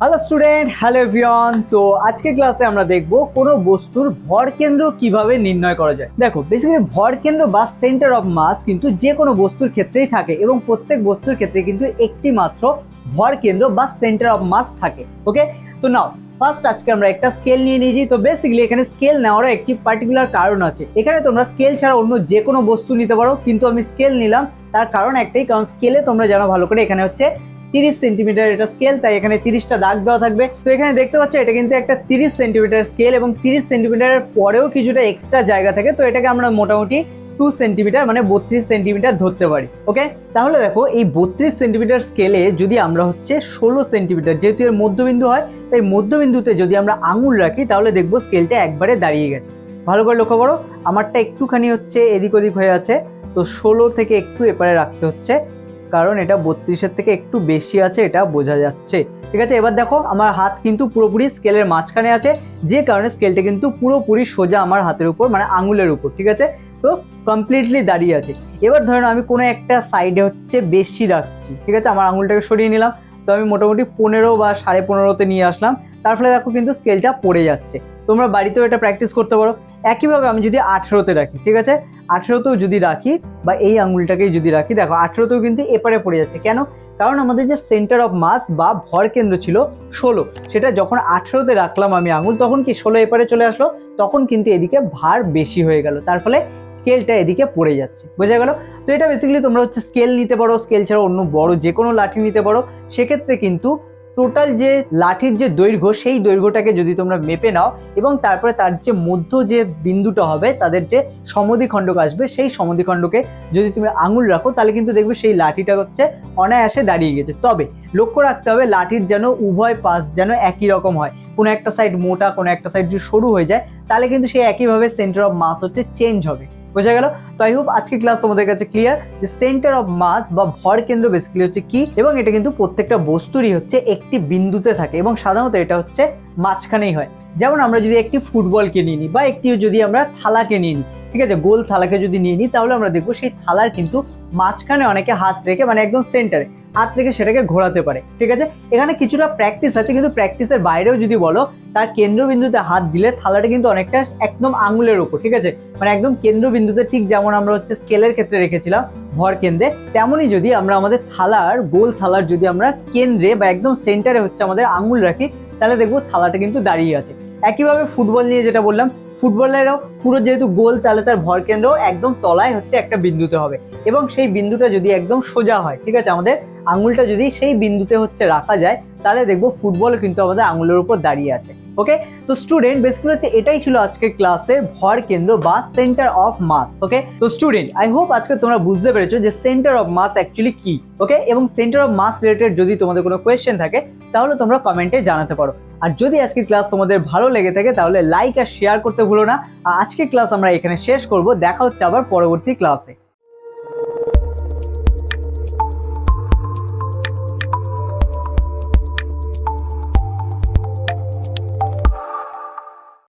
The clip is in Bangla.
Hello student, hello everyone. তো আজকে ক্লাসে আমরা দেখব কোনো বস্তুর ভর কেন্দ্র কিভাবে নির্ণয় করা যায়। দেখো, বেসিক্যালি ভর কেন্দ্র বা সেন্টার অফ মাস কিন্তু যে কোনো বস্তুর ক্ষেত্রেই থাকে এবং প্রত্যেক বস্তুর ক্ষেত্রে কিন্তু একটি মাত্র ভর কেন্দ্র বা সেন্টার অফ মাস থাকে। ওকে, তো নাও ফার্স্ট আজকে আমরা একটা স্কেল নিয়ে নিয়েছি। তো বেসিক্যালি এখানে স্কেল নেওয়ারও একটি পার্টিকুলার কারণ আছে। এখানে তোমরা স্কেল ছাড়া অন্য যে কোনো বস্তু নিতে পারো, কিন্তু আমি স্কেল নিলাম তার কারণ একটাই, কারণ স্কেলে তোমরা জানো ভালো করে এখানে হচ্ছে 30 সেন্টিমিটার এটা স্কেল, তাই এখানে 30টা দাগ দেওয়া থাকবে। তো এখানে দেখতে পাচ্ছ এটা কিন্তু একটা 30 সেন্টিমিটার স্কেল এবং 30 সেন্টিমিটারের পরেও কিছুটা এক্সট্রা জায়গা থাকে, তো এটাকে আমরা মোটামুটি 2 সেন্টিমিটার মানে 32 সেন্টিমিটার ধরতে পারি। ওকে, তাহলে দেখো এই 32 সেন্টিমিটার স্কেলে যদি আমরা হচ্ছে 16 সেন্টিমিটার, যেহেতু এর মধ্যবিন্দু হয় তাই মধ্যবিন্দুতে যদি আমরা আঙুল রাখি তাহলে দেখবো স্কেলটা একবারে দাঁড়িয়ে গেছে। ভালো করে লক্ষ্য করো, আমারটা একটুখানি হচ্ছে এদিক ওদিক হয়ে আছে, তো 16 থেকে একটু এপারে রাখতে হচ্ছে, কারণ এটা 32-এর থেকে একটু বেশি আছে, এটা বোঝা যাচ্ছে। ঠিক আছে, এবার দেখো আমার হাত কিন্তু পুরোপুরি স্কেলের মাঝখানে আছে, যে কারণে স্কেলটা কিন্তু পুরোপুরি সোজা আমার হাতের উপর মানে আঙুলের উপর। ঠিক আছে, তো কমপ্লিটলি দাঁড়িয়ে আছে। এবার ধরেন আমি কোনো একটা সাইডে হচ্ছে বেশি রাখছি, ঠিক আছে, আমার আঙুলটাকে সরিয়ে নিলাম, তো আমি মোটামুটি 15 বা 15.5-তে নিয়ে আসলাম, তার ফলে দেখো কিন্তু স্কেলটা পড়ে যাচ্ছে। তোমরা বাড়িতেও এটা প্র্যাকটিস করতে পারো। একইভাবে আমি যদি 18-তে রাখি, ঠিক আছে, 18-তেও যদি রাখি বা এই আঙুলটাকেই যদি রাখি, দেখো 18-তেও কিন্তু এপারে পড়ে যাচ্ছে। কেন? কারণ আমাদের যে সেন্টার অফ মাস বা ভর কেন্দ্র ছিল 16, সেটা যখন 18-তে রাখলাম আমি আঙুল, তখন কি 16 এপারে চলে আসলো, তখন কিন্তু এদিকে ভার বেশি হয়ে গেল, তার ফলে স্কেলটা এদিকে পড়ে যাচ্ছে। বোঝা গেল? তো এটা বেসিক্যালি তোমরা হচ্ছে স্কেল নিতে পারো, স্কেল ছাড়া অন্য বড় যে কোনো লাঠি নিতে পারো। সেক্ষেত্রে কিন্তু টোটাল যে লাঠির যে দৈর্ঘ্য, সেই দৈর্ঘ্যটাকে যদি তোমরা মেপে নাও এবং তারপরে তার যে মধ্য যে বিন্দুটা হবে, তাদের যে সমদ্বিখণ্ডক আসবে, সেই সমদ্বিখণ্ডকে যদি তুমি আঙুল রাখো তাহলে কিন্তু দেখবে সেই লাঠিটা হচ্ছে অনায়াসে দাঁড়িয়ে গেছে। তবে লক্ষ্য রাখতে হবে লাঠির যেন উভয় পাশ যেন একই রকম হয়। কোনো একটা সাইড মোটা, কোনো একটা সাইড যদি সরু হয়ে যায় তাহলে কিন্তু সেই একইভাবে সেন্টার অফ মাস হচ্ছে চেঞ্জ হবে। বোঝা গেল? তো আই হোপ আজকের ক্লাস তোমাদের কাছে ক্লিয়ার যে সেন্টার অফ মাস বা ভর কেন্দ্র বেসিক্যালি হচ্ছে কি, এবং এটা কিন্তু প্রত্যেকটা বস্তুরই হচ্ছে একটি বিন্দুতে থাকে এবং সাধারণত এটা হচ্ছে মাঝখানেই হয়। যেমন আমরা যদি একটি ফুটবলকে নিয়ে নিই বা একটি যদি আমরা থালাকে নিয়ে নিই, ঠিক আছে, গোল থালাকে যদি নিয়ে নিই, তাহলে আমরা দেখবো সেই থালার কিন্তু মাঝখানে অনেকে হাত রেখে মানে একদম সেন্টারে হাত রেখে সেটাকে ঘোরাতে পারে। ঠিক আছে, এখানে কিছুটা প্র্যাকটিস আছে, কিন্তু প্র্যাকটিসের বাইরেও যদি বলো, তার কেন্দ্রবিন্দুতে হাত দিলে থালাটা কিন্তু অনেকটা একদম আঙুলের উপর, ঠিক আছে, মানে একদম কেন্দ্রবিন্দুতে, ঠিক যেমন আমরা হচ্ছে স্কেলের ক্ষেত্রে রেখেছিলাম ভর কেন্দ্রে, তেমনই যদি আমরা আমাদের থালার, গোল থালার যদি আমরা কেন্দ্রে বা একদম সেন্টারে হচ্ছে আমাদের আঙুল রাখি, তাহলে দেখবো থালাটা কিন্তু দাঁড়িয়ে আছে। একইভাবে ফুটবল নিয়ে যেটা বললাম, ফুটবলেরও পুরো যেহেতু গোল, তাহলে তার ভর কেন্দ্র একদম তলায় হচ্ছে একটা বিন্দুতে হবে এবং সেই বিন্দুটা যদি একদম সোজা হয়, ঠিক আছে, আমাদের আঙুলটা যদি সেই বিন্দুতে হচ্ছে রাখা যায়, তাহলে দেখবো ফুটবল কিন্তু আমাদের আঙুলের উপর দাঁড়িয়ে আছে। ওকে, তো স্টুডেন্ট বেসিক্যালি হচ্ছে এটাই ছিল আজকের ক্লাসের ভর কেন্দ্র বা সেন্টার অফ মাস। ওকে, তো স্টুডেন্ট আই হোপ আজকে তোমরা বুঝতে পেরেছো যে সেন্টার অফ মাস অ্যাকচুয়ালি কি। ওকে, এবং সেন্টার অফ মাস রিলেটেড যদি তোমাদের কোনো কোয়েশ্চেন থাকে তাহলে তোমরা কমেন্টে জানাতে পারো। আর যদি আজকের ক্লাস তোমাদের ভালো লেগে থাকে তাহলে লাইক আর শেয়ার করতে ভুলো না। আর আজকের ক্লাস আমরা এখানে শেষ করব, দেখা হচ্ছে আবার পরবর্তী ক্লাসে।